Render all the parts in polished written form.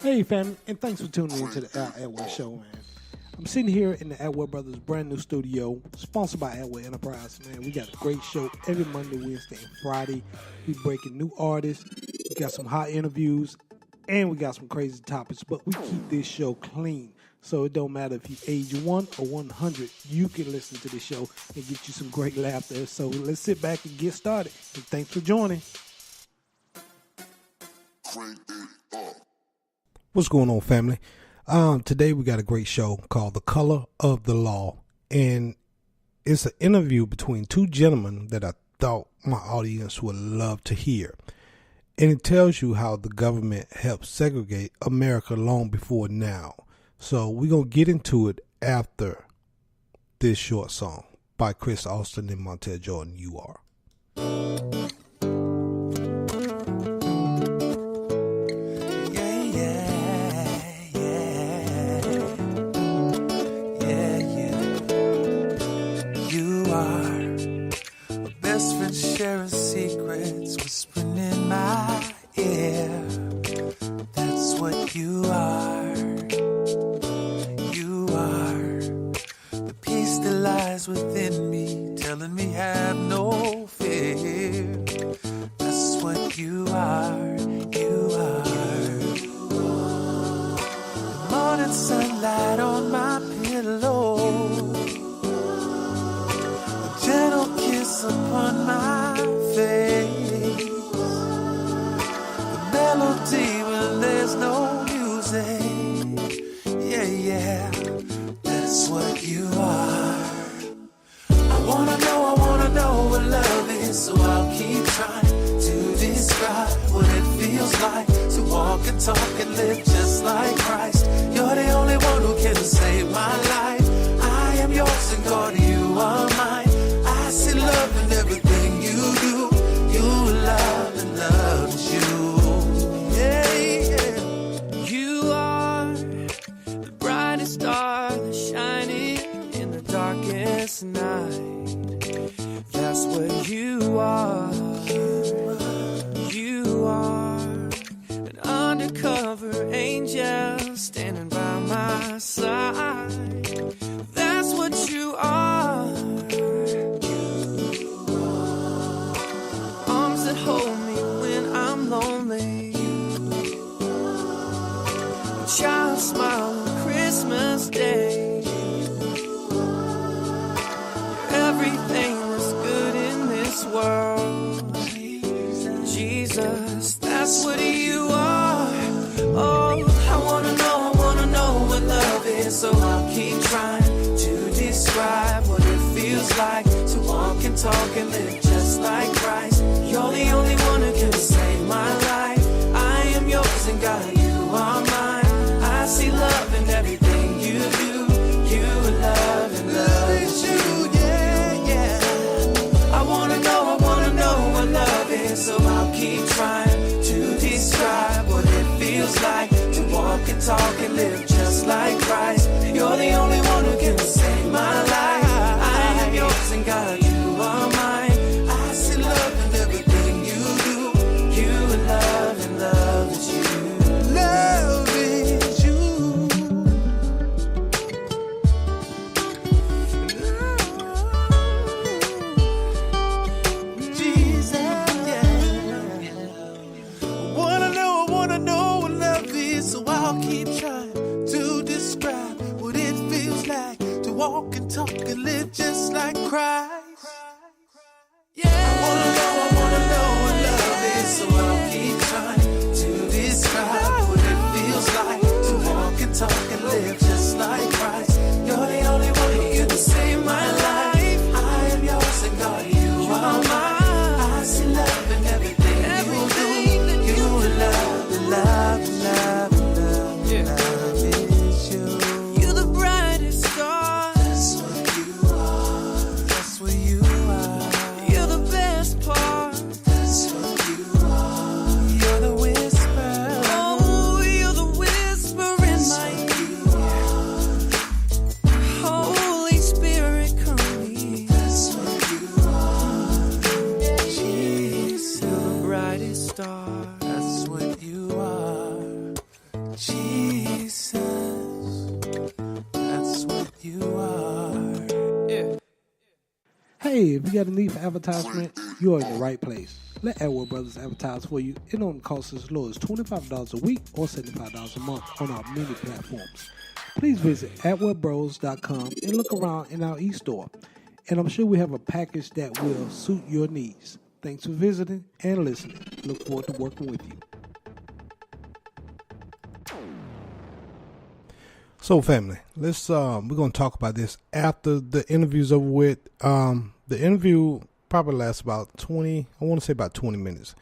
Hey, family, and thanks for tuning in to the Al Atwell Show, man. I'm sitting here in the Atwell Brothers brand new studio, sponsored by Atwell Enterprise, man. We got a great show every Monday, Wednesday, and Friday. We breaking new artists, we got some hot interviews, and we got some crazy topics, but we keep this show clean. So it don't matter if you age 1 or 100, you can listen to this show and get you some great laughter. So let's sit back and get started. And thanks for joining. What's going on, family? Today we got a great show called The Color of the Law, and it's an interview between two gentlemen that I thought my audience would love to hear. And it tells you how the government helped segregate America long before now. So we're going to get into it after this short song by Chris Austin and Montel Jordan, You Are. Sharing secrets, whispering in my ear. That's what you are. You are the peace that lies within me, telling me have no fear. That's what you are. You are the morning sunlight on my pillow, a gentle kiss upon my face, the melody when there's no music. Yeah, that's what you are. I wanna know what love is, so I'll keep trying to describe what it feels like to walk and talk and live just like Christ. You're the only one who can save my life. I am yours and God, you are mine. I see love in everything you do. You love and love is you. Yeah. You are the brightest star that's shining in the darkest night. That's what you are. You are an undercover angel standing by my side. That's what you are. Hold me when I'm lonely. A child smile on Christmas Day. Everything that's good in this world. Jesus, that's what you are. Oh, I wanna know what love is, so I'll keep trying to describe what it feels like to walk and talk and live just like Christ. You're the only one who can save my life. I am yours and God, you are mine. I see love in everything you do. You love and love is you, yeah. I wanna know what love is, so I'll keep trying to describe what it feels like to walk and talk and live just like Christ. You're the only one who can save my life. I am yours and God, you are mine. I see love in everything you do. You love and love is you. Love is you. Jesus, yeah. I wanna know what love is, so I'll keep trying to describe what it feels like to walk and talk and live just like Christ. Yeah. I wanna know what love is, so I'll keep trying to describe what it feels like to walk and talk and live just like Christ. You're the only one who can save my life. I am yours and God, you are mine. I see love in everything you do. You love and love and love and love and love is you. You're the brightest star. That's what you are. That's what if you got a need for advertisement, you are in the right place. Let Atwood Brothers advertise for you. It only costs as low as $25 a week or $75 a month on our many platforms. Please visit atwoodbros.com and look around in our e-store. And I'm sure we have a package that will suit your needs. Thanks for visiting and listening. Look forward to working with you. So, family, let's we're gonna talk about this after the interview's over with. The interview probably lasts about 20 minutes.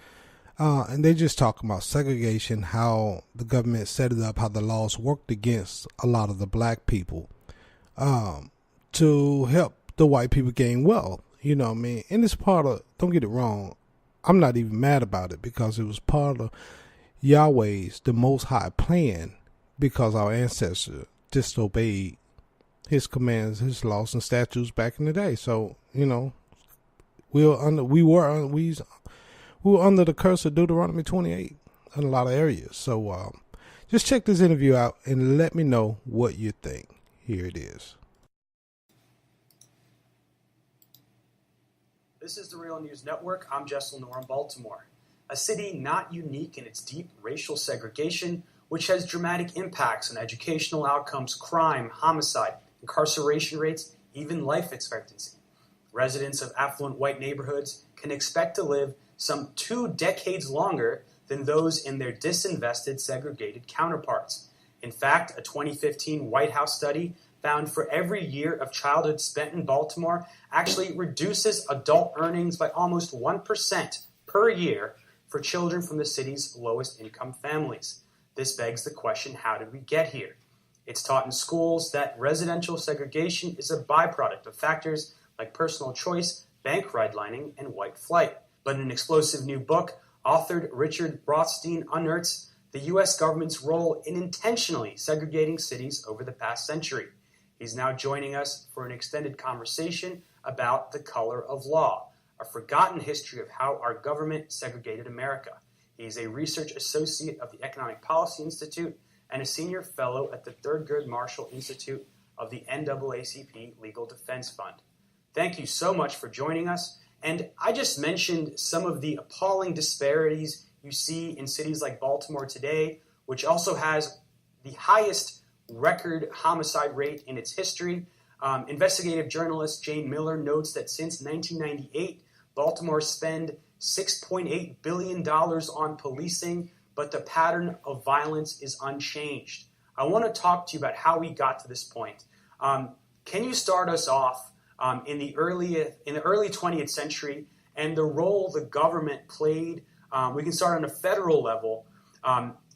And they just talk about segregation, how the government set it up, how the laws worked against a lot of the black people to help the white people gain wealth. You know what I mean? And it's part of, don't get it wrong, I'm not even mad about it because it was part of Yahweh's, the Most High plan, because our ancestors disobeyed his commands, his laws and statutes back in the day. So, you know, we were under the curse of Deuteronomy 28 in a lot of areas. So just check this interview out and let me know what you think. Here it is. This is the Real News Network. I'm Jess Lenore in Baltimore, a city not unique in its deep racial segregation, which has dramatic impacts on educational outcomes, crime, homicide, incarceration rates, even life expectancy. Residents of affluent white neighborhoods can expect to live some 2 decades longer than those in their disinvested, segregated counterparts. In fact, a 2015 White House study found for every year of childhood spent in Baltimore actually reduces adult earnings by almost 1% per year for children from the city's lowest income families. This begs the question, how did we get here? It's taught in schools that residential segregation is a byproduct of factors like personal choice, bank redlining, and white flight. But in an explosive new book, authored Richard Rothstein unearths the U.S. government's role in intentionally segregating cities over the past century. He's now joining us for an extended conversation about the color of law, a forgotten history of how our government segregated America. He is a research associate of the Economic Policy Institute and a senior fellow at the Thurgood Marshall Institute of the NAACP Legal Defense Fund. Thank you so much for joining us. And I just mentioned some of the appalling disparities you see in cities like Baltimore today, which also has the highest record homicide rate in its history. Investigative journalist Jane Miller notes that since 1998, Baltimore spent $6.8 billion on policing, but the pattern of violence is unchanged. I want to talk to you about how we got to this point. Can you start us off in the early 20th century and the role the government played? We can start on a federal level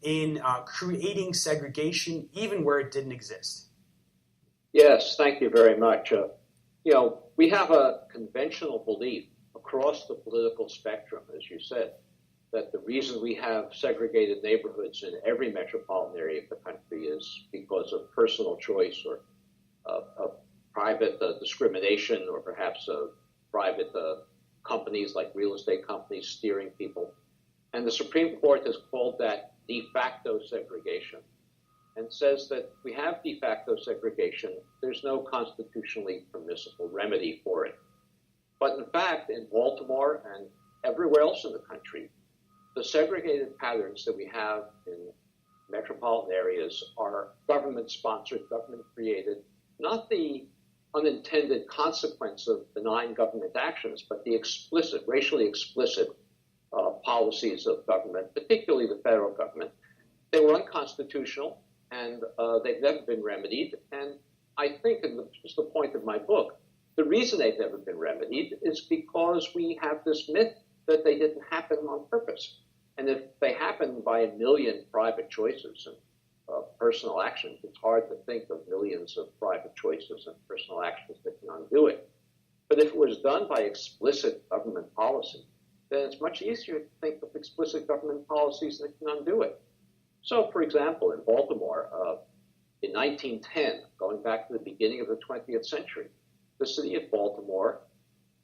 in creating segregation, even where it didn't exist. Yes, thank you very much. We have a conventional belief across the political spectrum, as you said, that the reason we have segregated neighborhoods in every metropolitan area of the country is because of personal choice or private discrimination, or perhaps private companies like real estate companies steering people. And the Supreme Court has called that de facto segregation and says that we have de facto segregation. There's no constitutionally permissible remedy for it. But in fact, in Baltimore and everywhere else in the country, the segregated patterns that we have in metropolitan areas are government-sponsored, government-created, not the unintended consequence of benign government actions, but the explicit, racially explicit policies of government, particularly the federal government. They were unconstitutional, and they've never been remedied. And I think, and this is the point of my book, the reason they've never been remedied is because we have this myth that they didn't happen on purpose. And if they happened by a million private choices and personal actions, it's hard to think of millions of private choices and personal actions that can undo it. But if it was done by explicit government policy, then it's much easier to think of explicit government policies that can undo it. So, for example, in Baltimore, in 1910, going back to the beginning of the 20th century, the city of Baltimore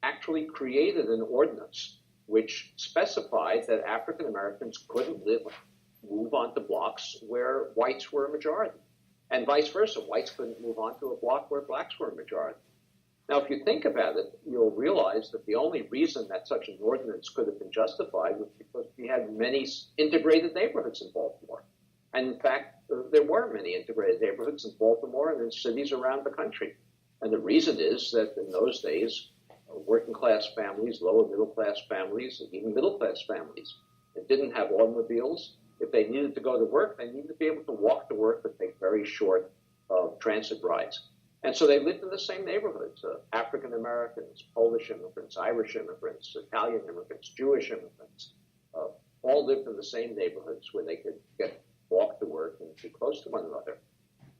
actually created an ordinance which specified that African Americans couldn't move onto blocks where whites were a majority, and vice versa. Whites couldn't move onto a block where blacks were a majority. Now, if you think about it, you'll realize that the only reason that such an ordinance could have been justified was because we had many integrated neighborhoods in Baltimore. And in fact, there were many integrated neighborhoods in Baltimore and in cities around the country. And the reason is that in those days, working class families, lower middle class families, even middle class families, that didn't have automobiles. If they needed to go to work, they needed to be able to walk to work or take very short transit rides. And so they lived in the same neighborhoods, African Americans, Polish immigrants, Irish immigrants, Italian immigrants, Jewish immigrants, all lived in the same neighborhoods where they could walk to work and be close to one another.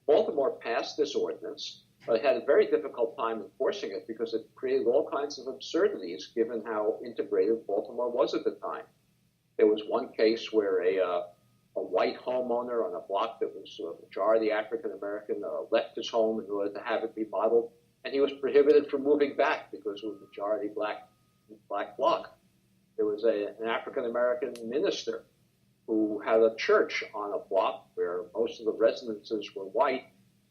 Baltimore passed this ordinance, but had a very difficult time enforcing it because it created all kinds of absurdities given how integrated Baltimore was at the time. There was one case where a white homeowner on a block that was majority African American left his home in order to have it remodeled, and he was prohibited from moving back because it was a majority black block. There was an African American minister who had a church on a block where most of the residences were white,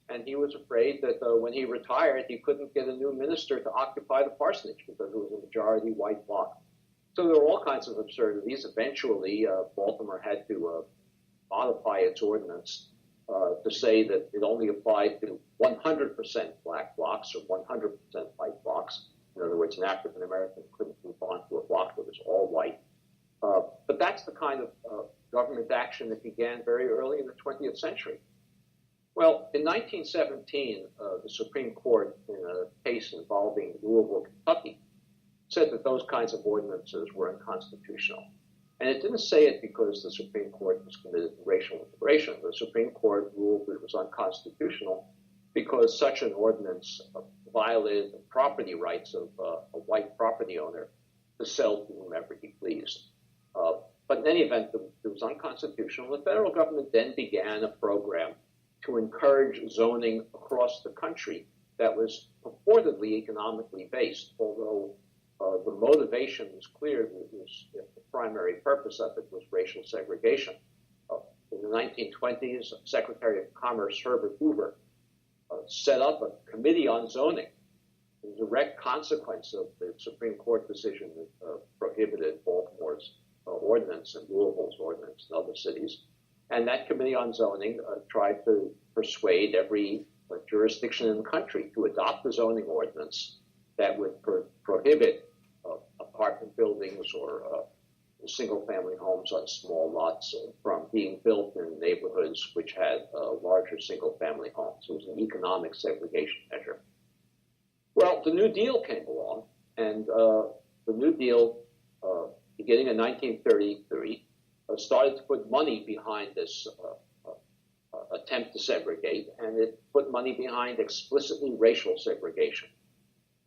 and he was afraid that when he retired, he couldn't get a new minister to occupy the parsonage because it was a majority white block. So there were all kinds of absurdities. Eventually, Baltimore had to modify its ordinance to say that it only applied to 100% black blocks or 100% white blocks. In other words, an African American couldn't move on to a block that was all white. But that's the kind of government action that began very early in the 20th century. Well, in 1917, the Supreme Court, in a case involving Louisville, Kentucky, said that those kinds of ordinances were unconstitutional. And it didn't say it because the Supreme Court was committed to racial integration. The Supreme Court ruled that it was unconstitutional because such an ordinance violated the property rights of a white property owner to sell to whomever he pleased. But in any event, it was unconstitutional. The federal government then began a program to encourage zoning across the country that was purportedly economically based, although the motivation was clear that the primary purpose of it was racial segregation. In the 1920s, Secretary of Commerce Herbert Hoover set up a committee on zoning, in direct consequence of the Supreme Court decision that prohibited Baltimore's ordinance and Louisville's ordinance and other cities. And that committee on zoning tried to persuade every jurisdiction in the country to adopt a zoning ordinance that would prohibit apartment buildings or single-family homes on small lots from being built in neighborhoods which had larger single-family homes. It was an economic segregation measure. Well, the New Deal came along, and the New Deal, beginning in 1933, started to put money behind this attempt to segregate, and it put money behind explicitly racial segregation.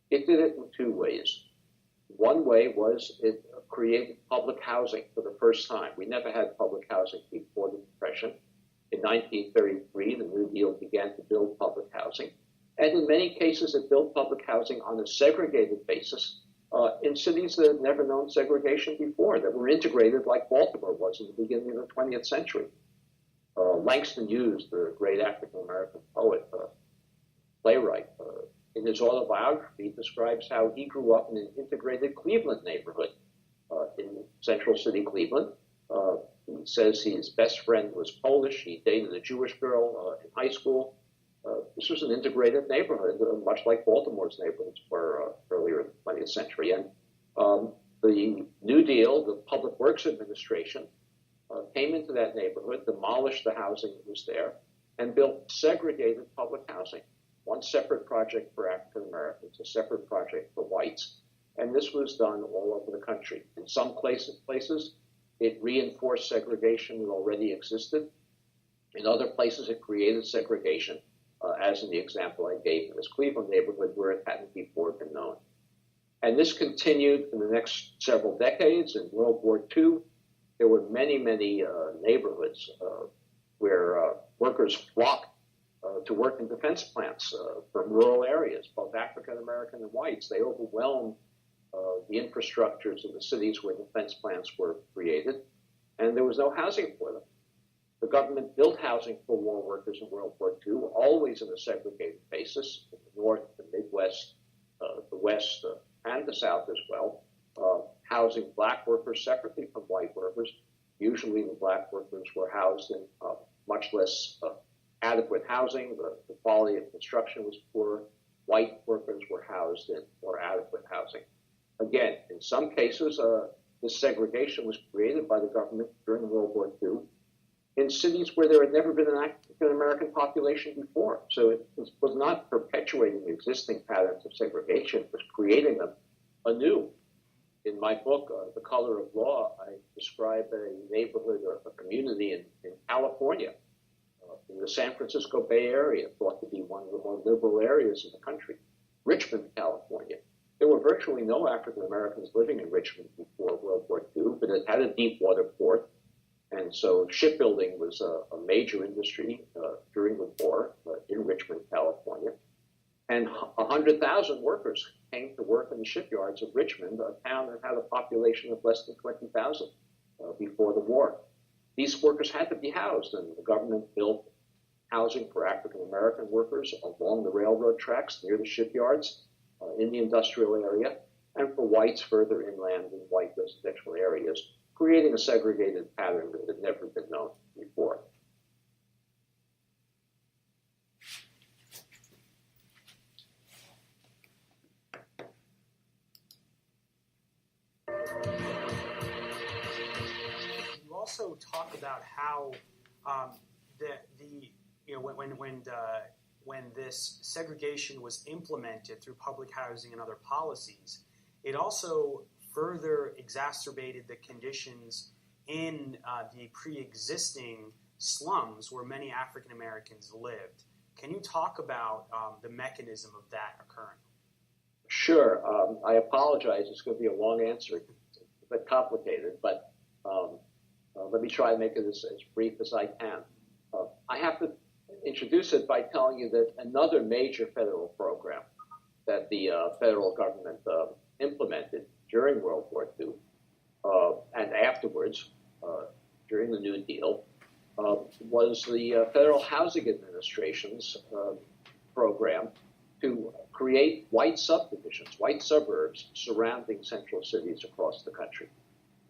It did it in two ways. One way was it created public housing for the first time. We never had public housing before the Depression. In 1933, the New Deal began to build public housing. And in many cases, it built public housing on a segregated basis in cities that had never known segregation before, that were integrated like Baltimore was in the beginning of the 20th century. Langston Hughes, the great African-American poet, playwright, in his autobiography describes how he grew up in an integrated Cleveland neighborhood in Central City, Cleveland. He says his best friend was Polish. He dated a Jewish girl in high school. This was an integrated neighborhood, much like Baltimore's neighborhoods were earlier in the 20th century. And the New Deal, the Public Works Administration, came into that neighborhood, demolished the housing that was there, and built segregated public housing. One separate project for African Americans, a separate project for whites. And this was done all over the country. In some places, it reinforced segregation that already existed. In other places, it created segregation, as in the example I gave in this Cleveland neighborhood where it hadn't before been known. And this continued in the next several decades. In World War II, there were many, many neighborhoods where workers flocked to work in defense plants from rural areas, both African American and whites. They overwhelmed the infrastructures of the cities where defense plants were created, and there was no housing for them. The government built housing for war workers in World War II, always on a segregated basis. In the North, the Midwest, the West and the South as well, housing black workers separately from white workers. Usually the black workers were housed in much less adequate housing. The quality of construction was poor. White workers were housed in more adequate housing. Again, in some cases, this segregation was created by the government during World War II in cities where there had never been an African-American population before. So it was not perpetuating existing patterns of segregation, it was creating them anew. In my book, The Color of Law, I describe a neighborhood, a community in California, in the San Francisco Bay Area, thought to be one of the more liberal areas in the country, Richmond, California. There were virtually no African Americans living in Richmond before World War II, but it had a deep water port, and so shipbuilding was a major industry during the war in Richmond, California. And 100,000 workers came to work in the shipyards of Richmond, a town that had a population of less than 20,000 before the war. These workers had to be housed, and the government built housing for African American workers along the railroad tracks near the shipyards in the industrial area, and for whites further inland in white residential areas, creating a segregated pattern that had never been known before. You also talk about how when this segregation was implemented through public housing and other policies, it also further exacerbated the conditions in the pre-existing slums where many African Americans lived. Can you talk about the mechanism of that occurring? Sure. I apologize. It's going to be a long answer. It's a bit complicated, but let me try and make it as brief as I can. I have to introduce it by telling you that another major federal program that the federal government implemented during World War II and afterwards, during the New Deal, was the Federal Housing Administration's program to create white subdivisions, white suburbs surrounding central cities across the country.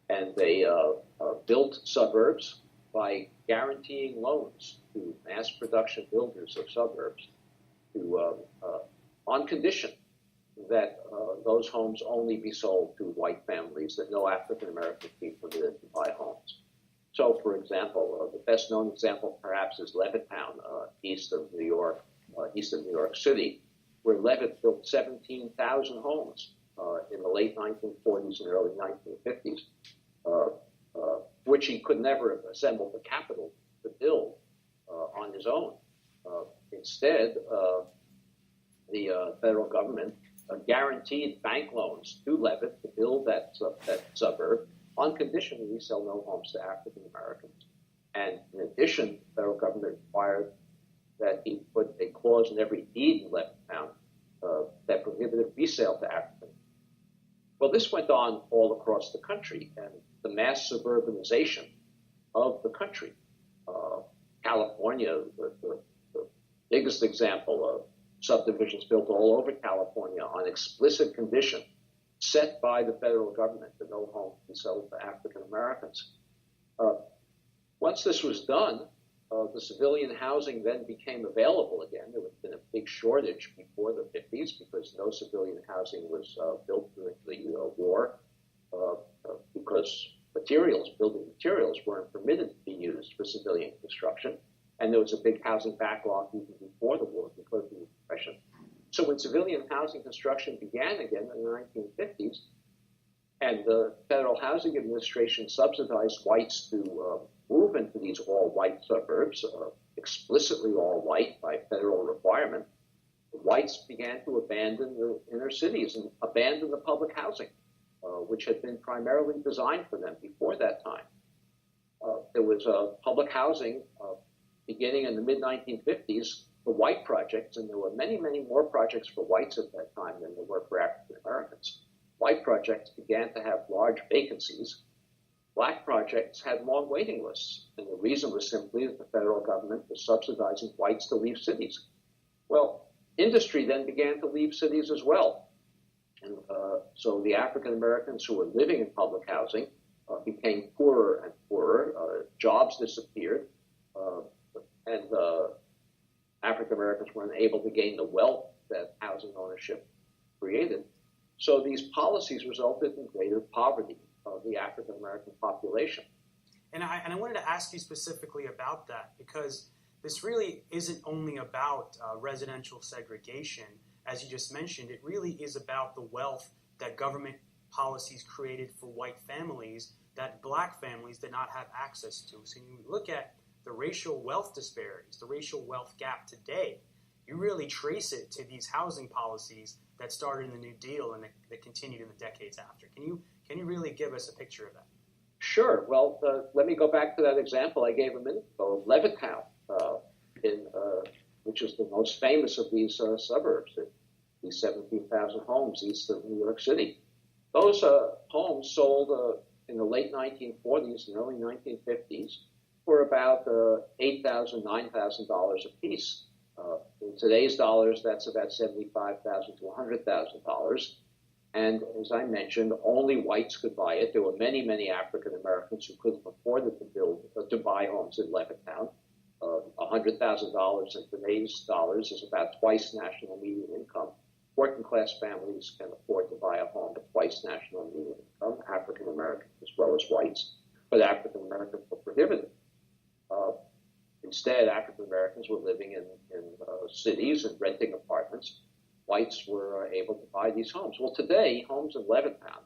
And they built suburbs by guaranteeing loans to mass production builders of suburbs on condition that those homes only be sold to white families, that no African Americans be permitted to buy homes. So, for example, the best known example perhaps is Levittown, east of New York City, where Levitt built 17,000 homes in the late 1940s and early 1950s, which he could never have assembled the capital to build on his own. Instead, the federal government guaranteed bank loans to Levitt to build that suburb on condition that he sell no homes to African Americans. And in addition, the federal government required that he put a clause in every deed in Levittown that prohibited resale to Africans. Well, this went on all across the country, and the mass suburbanization of the country. California, the biggest example of subdivisions built all over California on explicit condition set by the federal government that no home be sold to African Americans. Once this was done, the civilian housing then became available again. There had been a big shortage before the 50s because no civilian housing was built during the war because building materials weren't permitted to be used for civilian construction. And there was a big housing backlog even before the war because of the Depression. So when civilian housing construction began again in the 1950s, and the Federal Housing Administration subsidized whites to move into these all-white suburbs, explicitly all-white by federal requirement, the whites began to abandon the inner cities and abandon the public housing, which had been primarily designed for them before that time. There was public housing beginning in the mid-1950s, the white projects, and there were many, many more projects for whites at that time than there were for African Americans. White projects began to have large vacancies. Black projects had long waiting lists, and the reason was simply that the federal government was subsidizing whites to leave cities. Well, industry then began to leave cities as well. And so the African Americans who were living in public housing became poorer and poorer. Jobs disappeared, and African Americans weren't able to gain the wealth that housing ownership created. So these policies resulted in greater poverty of the African American population. And I wanted to ask you specifically about that, because this really isn't only about residential segregation, as you just mentioned. It really is about the wealth that government policies created for white families that black families did not have access to. So when you look at the racial wealth disparities, the racial wealth gap today, you really trace it to these housing policies that started in the New Deal and that continued in the decades after. Can you really give us a picture of that? Sure. Well, let me go back to that example I gave a minute ago of Levittown, which is the most famous of these suburbs, these 17,000 homes east of New York City. Those homes sold in the late 1940s and early 1950s for about $8,000, $9,000 a piece. In today's dollars, that's about $75,000 to $100,000. And as I mentioned, only whites could buy it. There were many, many African Americans who couldn't afford to buy homes in Levittown. $100,000 in today's dollars is about twice national median income. Working class families can afford to buy a home at twice national median income, African Americans as well as whites, but African Americans were prohibited. Instead, African Americans were living in cities and renting apartments. Whites were able to buy these homes. Well, today, homes in Levittown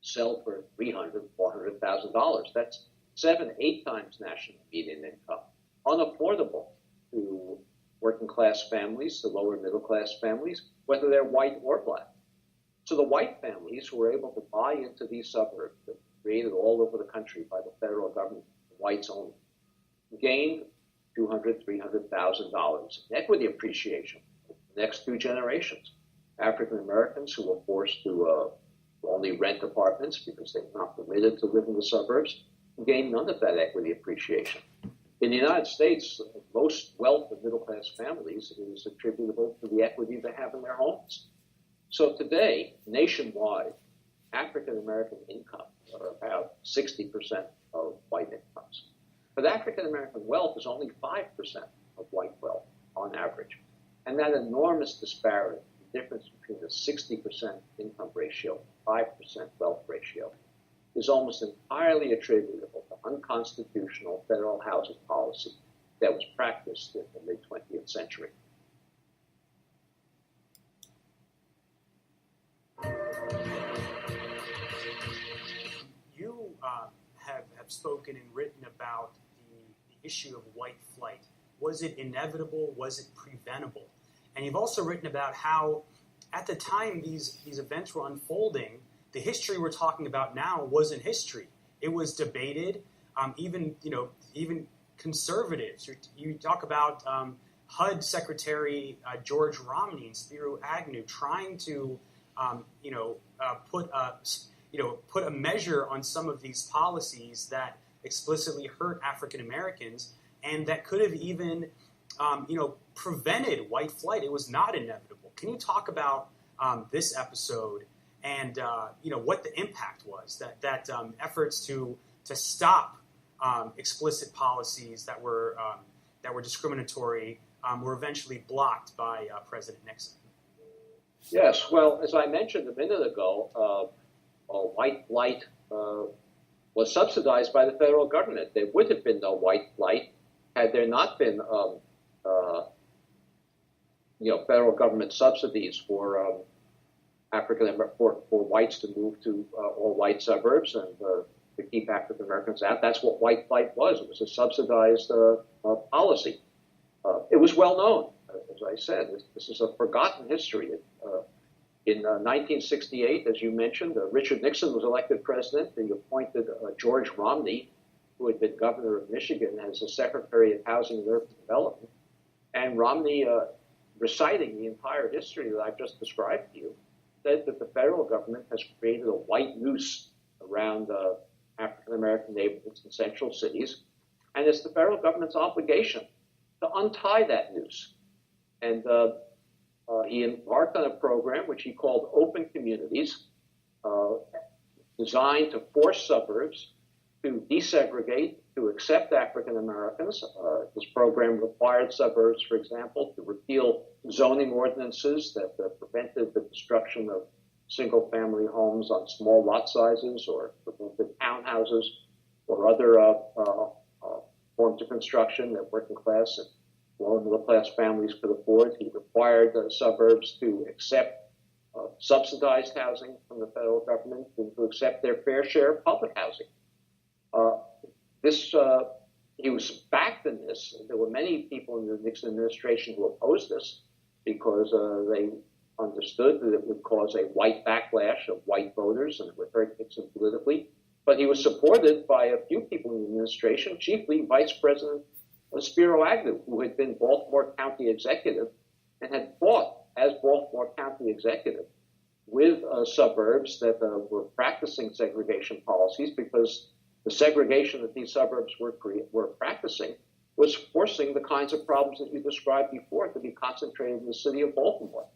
sell for $300,000, $400,000. That's 7-8 times national median income. Unaffordable to working class families, to lower middle class families, whether they're white or black. So the white families who were able to buy into these suburbs that were created all over the country by the federal government, whites only, gained $200,000, $300,000 in equity appreciation for the next 2 generations. African Americans who were forced to only rent apartments because they were not permitted to live in the suburbs gained none of that equity appreciation. In the United States, most wealth of middle-class families is attributable to the equity they have in their homes. So today, nationwide, African American income are about 60% of white incomes. But African American wealth is only 5% of white wealth on average. And that enormous disparity, the difference between the 60% income ratio and 5% wealth ratio, is almost entirely attributable to unconstitutional federal housing policy that was practiced in the mid-20th century. You have spoken and written about the issue of white flight. Was it inevitable? Was it preventable? And you've also written about how at the time these events were unfolding, the history we're talking about now wasn't history. It was debated. Even conservatives. You talk about HUD Secretary George Romney and Spiro Agnew trying to put a measure on some of these policies that explicitly hurt African Americans and that could have even prevented white flight. It was not inevitable. Can you talk about this episode and what the impact was that efforts to stop explicit policies that were discriminatory were eventually blocked by President Nixon? Yes, well, as I mentioned a minute ago, white flight was subsidized by the federal government. There would have been no white flight had there not been federal government subsidies for for whites to move to all white suburbs and to keep African Americans out. That's what white flight was. It was a subsidized policy. It was well known, as I said. This is a forgotten history. In 1968, as you mentioned, Richard Nixon was elected president. He appointed George Romney, who had been governor of Michigan, as the Secretary of Housing and Urban Development. And Romney, reciting the entire history that I've just described to you, said that the federal government has created a white noose around African-American neighborhoods in central cities, and it's the federal government's obligation to untie that noose. And he embarked on a program which he called Open Communities, designed to force suburbs to desegregate, to accept African Americans. This program required suburbs, for example, to repeal zoning ordinances that prevented the construction of single-family homes on small lot sizes or prevented townhouses or other forms of construction that working class and lower middle class families could afford. He required suburbs to accept subsidized housing from the federal government and to accept their fair share of public housing. He was backed in this. There were many people in the Nixon administration who opposed this because they understood that it would cause a white backlash of white voters and it would hurt Nixon politically. But he was supported by a few people in the administration, chiefly Vice President Spiro Agnew, who had been Baltimore County executive and had fought as Baltimore County executive with suburbs that were practicing segregation policies, because the segregation that these suburbs were practicing was forcing the kinds of problems that you described before to be concentrated in the city of Baltimore.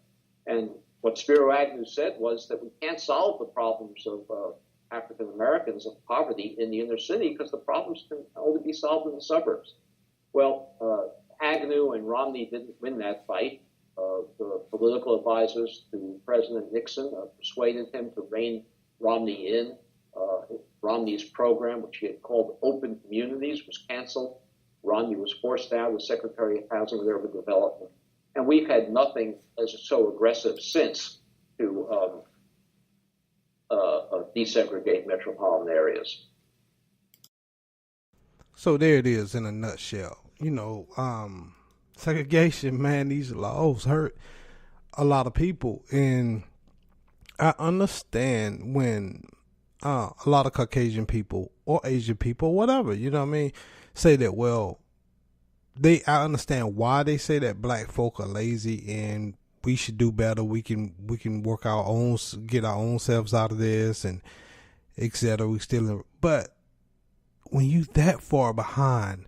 And what Spiro Agnew said was that we can't solve the problems of African Americans of poverty in the inner city because the problems can only be solved in the suburbs. Well, Agnew and Romney didn't win that fight. The political advisors to President Nixon persuaded him to rein Romney in. Romney's program, which he had called Open Communities, was canceled. Romney was forced out as Secretary of Housing and Urban Development. And we've had nothing as so aggressive since to desegregate metropolitan areas. So there it is in a nutshell. Segregation, man, these laws hurt a lot of people. And I understand when a lot of Caucasian people or Asian people, whatever, say that, well, I understand why they say that black folk are lazy and we should do better. We can work get our own selves out of this and etc. But when you that far behind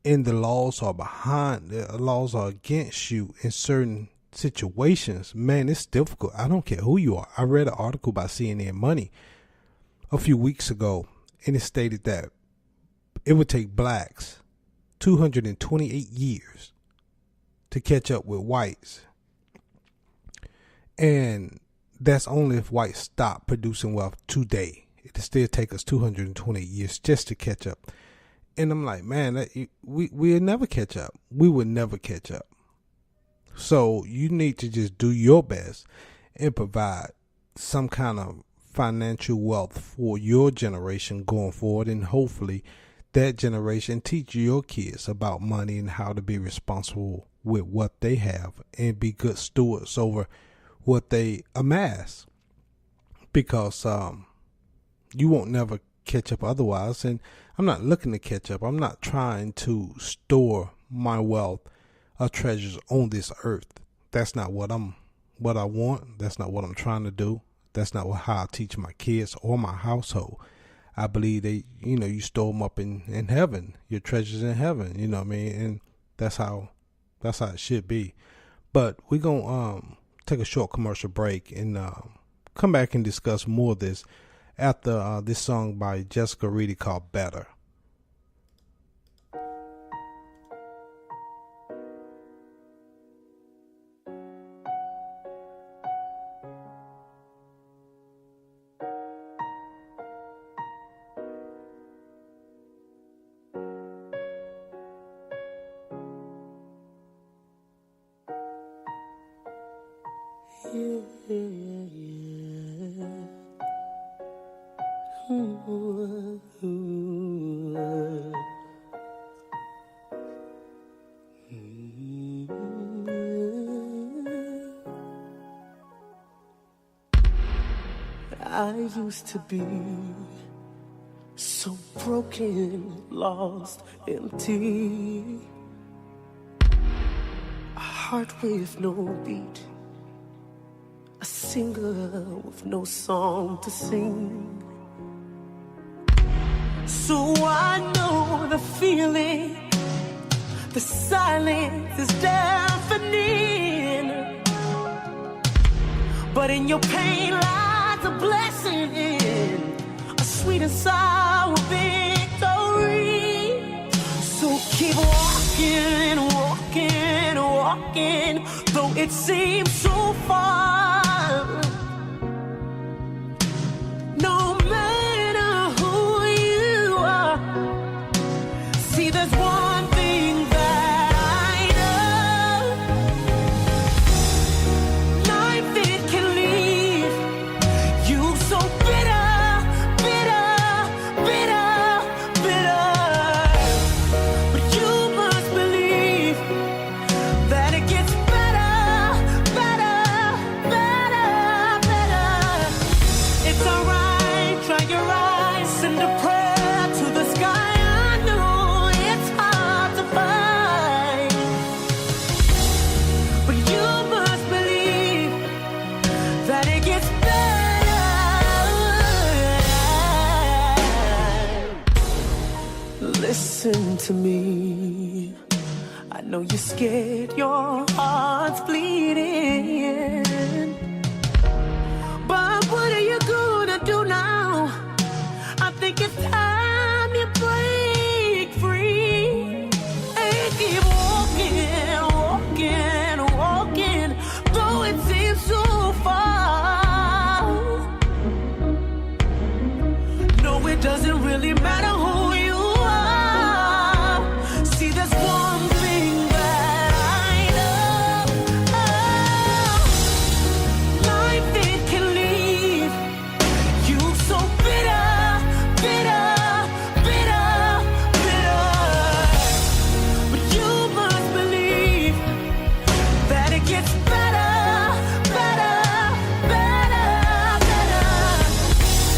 and the laws are against you in certain situations, man, it's difficult. I don't care who you are. I read an article by CNN Money a few weeks ago, and it stated that it would take blacks 228 years to catch up with whites. And that's only if whites stop producing wealth today. It'll still take us 228 years just to catch up. And I'm like, man, we'll never catch up. We would never catch up. So you need to just do your best and provide some kind of financial wealth for your generation going forward, and hopefully that generation teach your kids about money and how to be responsible with what they have and be good stewards over what they amass, because you won't never catch up otherwise. And I'm not looking to catch up. I'm not trying to store my wealth or treasures on this earth. That's not what I want. That's not what I'm trying to do. That's not how I teach my kids or my household. I believe you store them up in heaven, your treasures in heaven, you know what I mean? And that's how it should be. But we're going to take a short commercial break and come back and discuss more of this after this song by Jessica Reedy called Better. I used to be so broken, lost, empty, a heart with no beat, a singer with no song to sing. So I know the feeling, the silence is deafening. But in your pain lies a blessing, a sweet and sour victory. So keep walking, walking, walking, though it seems so far. No matter who you are, see there's one thing that I know. Life, it can leave you so bitter, bitter, bitter, bitter. But you must believe that it gets better, better, better, better. It's alright, dry your eyes, send a prayer to the sky. I know it's hard to find, but you must believe that it gets better. Listen to me. I know you're scared, your heart's bleeding. But what are you gonna do now? I think it's time you break free and keep walking, walking, walking, though it seems so far. No, it doesn't really matter who you are. See, there's one thing that I know. Life, it can leave you so bitter, bitter, bitter, bitter. But you must believe that it gets better, better, better, better.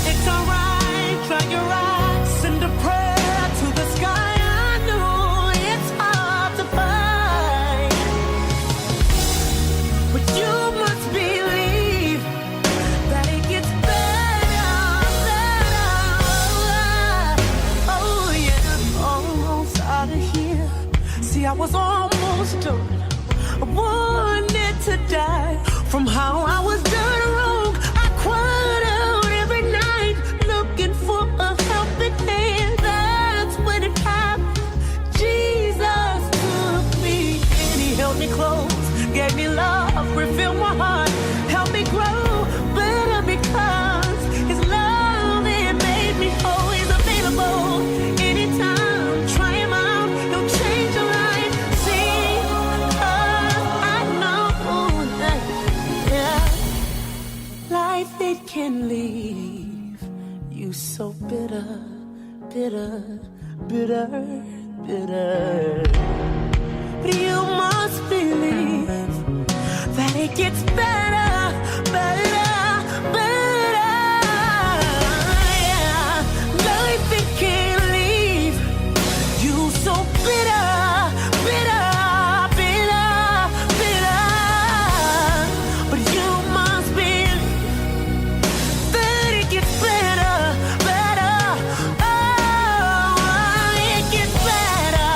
It's alright, dry your eyes, send a prayer to the sky. I know it's hard to find, but you must believe that it gets better, better. Oh yeah, almost out of here. See, I was almost done. I wanted to die from how I was done wrong. I cried out every night looking for a helping hand. That's when it happened. Jesus took me and he held me close, gave me love, refilled my heart, helped me grow better because his love, it made me whole. He's available anytime. Try him out, he'll change your life. See, I know that, yeah, life, it can leave you so bitter, bitter, bitter, bitter. But you must believe that it gets better, better, better. Yeah. Life, it can leave you so bitter, bitter, bitter, bitter. But you must believe that it gets better, better. Oh, it gets better,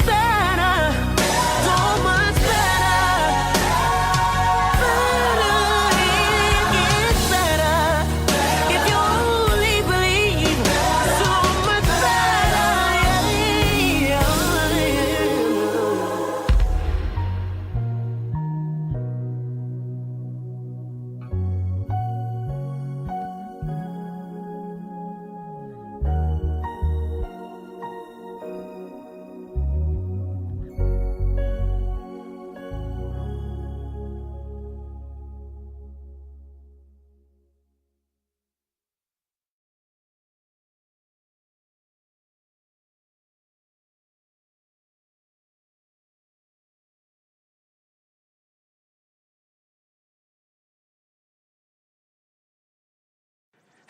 better, so much better, better. It gets better if you only believe. So much better, yeah.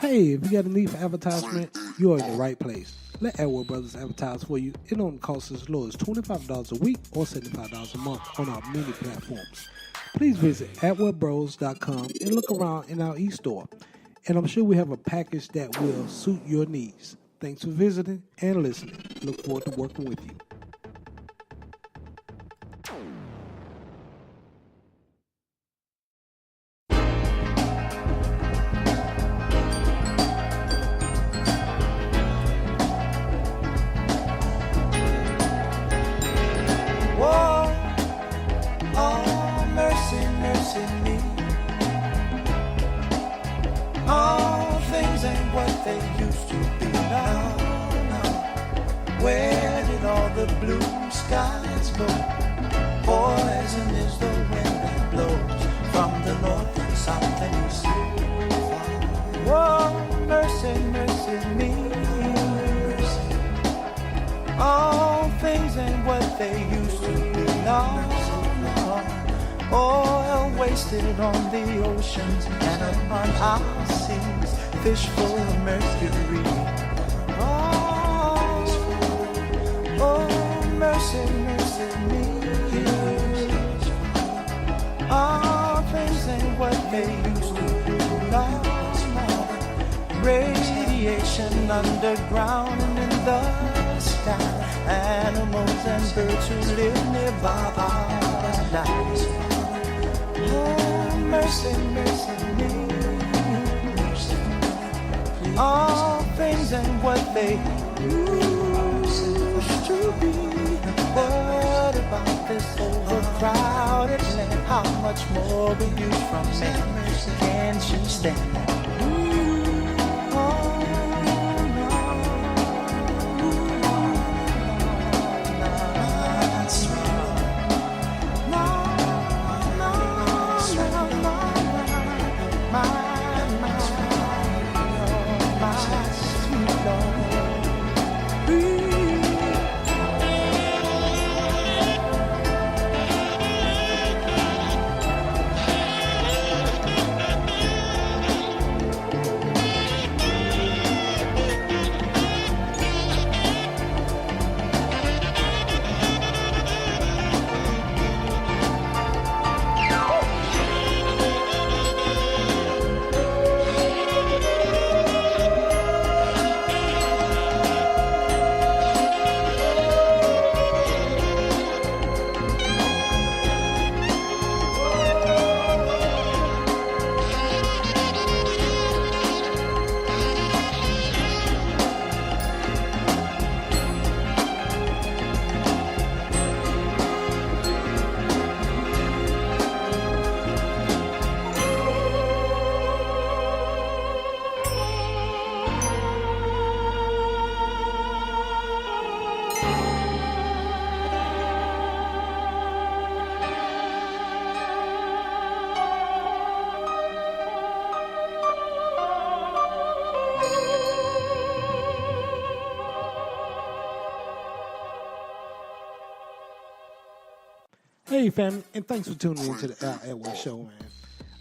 Hey, if you got a need for advertisement, you are in the right place. Let Edward Brothers advertise for you. It only costs as low as $25 a week or $75 a month on our many platforms. Please visit edwardbros.com and look around in our e-store. And I'm sure we have a package that will suit your needs. Thanks for visiting and listening. Look forward to working with you. the blue skies blow. Poison is the wind that blows from the north and south and east. Oh, mercy, mercy me. All things ain't what they used to be. No, no. Oil wasted on the oceans and upon our seas. Fish full of mercury. Oh, mercy, mercy me. All things ain't what they used to be. No, no. Radiation underground and in the sky. Animals and birds who live nearby are dying. Oh, mercy, mercy me. All things ain't what they used to be. What about this overcrowded land? How much more abuse from men can she stand? Hey, family, and thanks for tuning in to the Al Atwood Show, man.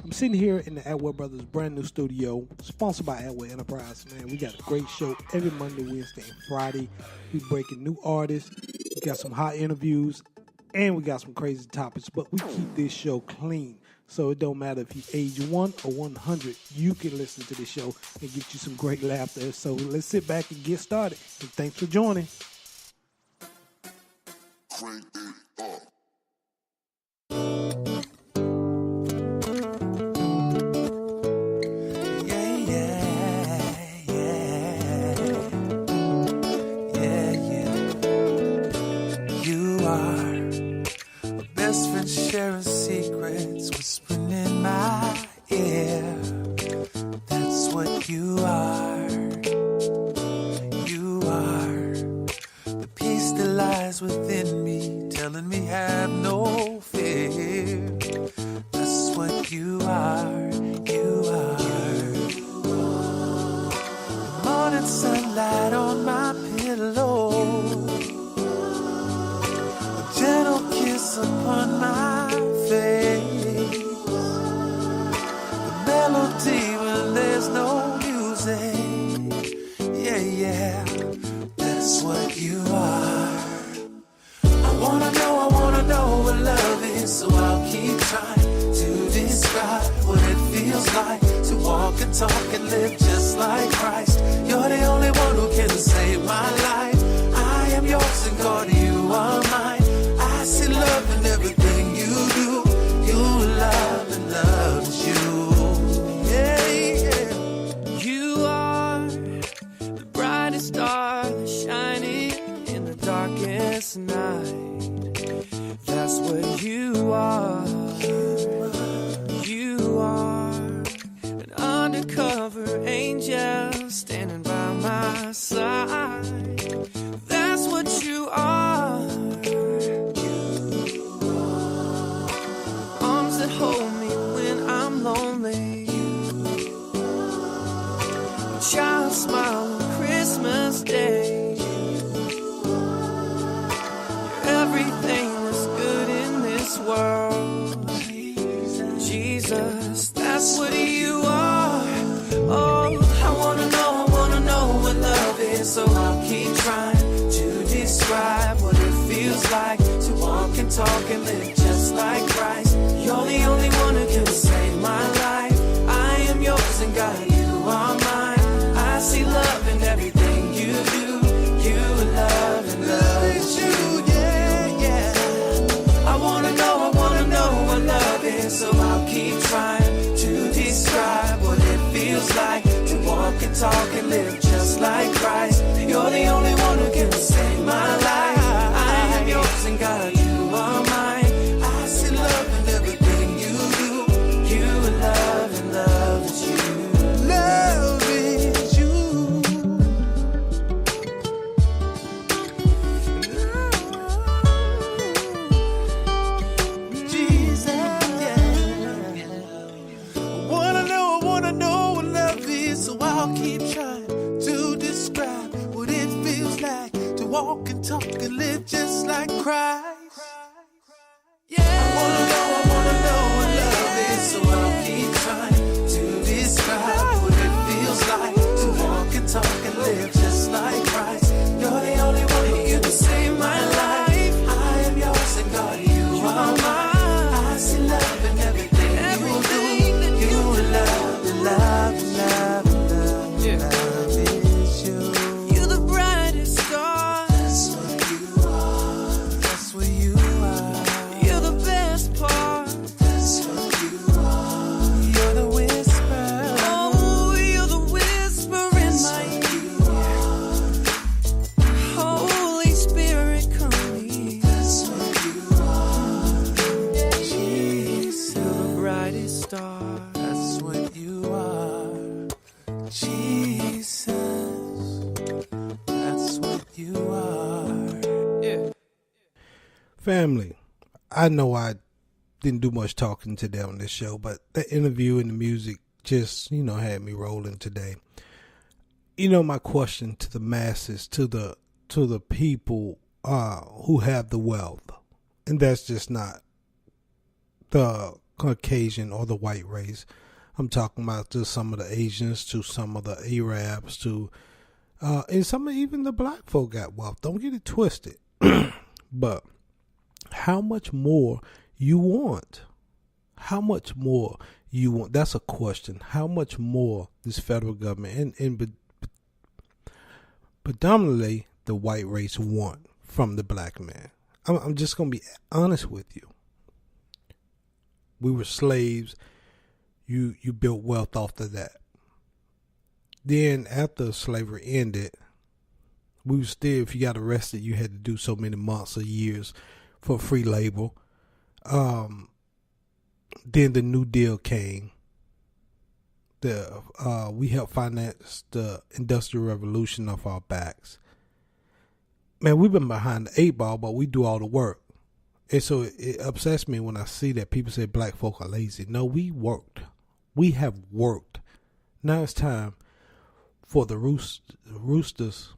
I'm sitting here in the Atwood Brothers brand new studio, sponsored by Atwood Enterprise, man. We got a great show every Monday, Wednesday, and Friday. We breaking new artists, we got some hot interviews, and we got some crazy topics, but we keep this show clean. So it don't matter if you age 1 or 100, you can listen to this show and get you some great laughter. So let's sit back and get started. And thanks for joining. Crank it up. Sharing secrets, whispering in my ear. That's what you are. You are the peace that lies within me, telling me have no fear. That's what you are. You are the morning sunlight on my pillow, a gentle kiss upon my face, the melody when there's no music. Yeah, yeah, that's what you are. I wanna know what love is, so I'll keep trying to describe what it feels like to walk and talk and live just like Christ. You're the only one who can save my life. I am yours and God, you are mine. I see love in everything you do. You love and love is you. Yeah, yeah. You are the brightest star that's shining in the darkest night. That's what you are. You are an undercover angel standing by my side. That's what you are. feels like to walk and talk and live just like Christ. You're the only one who can save my life. I am yours and God, you are mine. I see love in everything you do. You love and love is you, yeah, yeah. I wanna know what love is, so I'll keep trying to describe what it feels like to walk and talk and live just like Christ. You're the only one who can save my life. I am yours and God, you are mine. I see love in everything you do. You love and love is you. Love is you. Jesus, yeah. I wanna know what love is, so I'll keep trying to describe what it feels like to walk and talk and live just like Christ. Yeah. I wanna know what love is, so I'll keep trying to describe what it feels like to walk and talk and live just like Christ. You're the only one who can save my life. I am yours and God, you are mine. I see love in everything you do. You love, love, love, love, love is you. You're the brightest star. That's what you are. That's what you are. You're the best part. That's what you are. You're the whisper. Oh, you're the whisper in my ear. Holy Spirit, come here. That's what you are. Jesus, you're the brightest star. That's what you are. Jesus, that's what you are. Yeah. Family, I know I didn't do much talking today on this show, but the interview and the music just, had me rolling today. My question to the masses, to the people who have the wealth, and that's just not the Caucasian or the white race. I'm talking about to some of the Asians, to some of the Arabs, to and some of even the black folk got wealth. Don't get it twisted. But how much more you want? How much more you want? That's a question. How much more this federal government and predominantly the white race want from the black man? I'm just going to be honest with you. We were slaves. You built wealth off of that. Then after slavery ended, we were still, if you got arrested, you had to do so many months or years for free labor. Then the New Deal came. We helped finance the Industrial Revolution off our backs. Man, we've been behind the 8 ball, but we do all the work. And so it upsets me when I see that people say black folk are lazy. No, we worked. We have worked. Now it's time for the roosters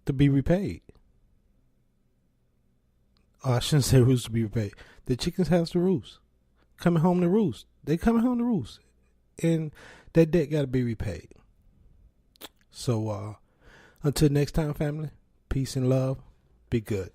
to be repaid. I shouldn't say roosters to be repaid. The chickens has to roost. Coming home to roost. They coming home to roost. And that debt got to be repaid. So until next time, family, peace and love. Be good.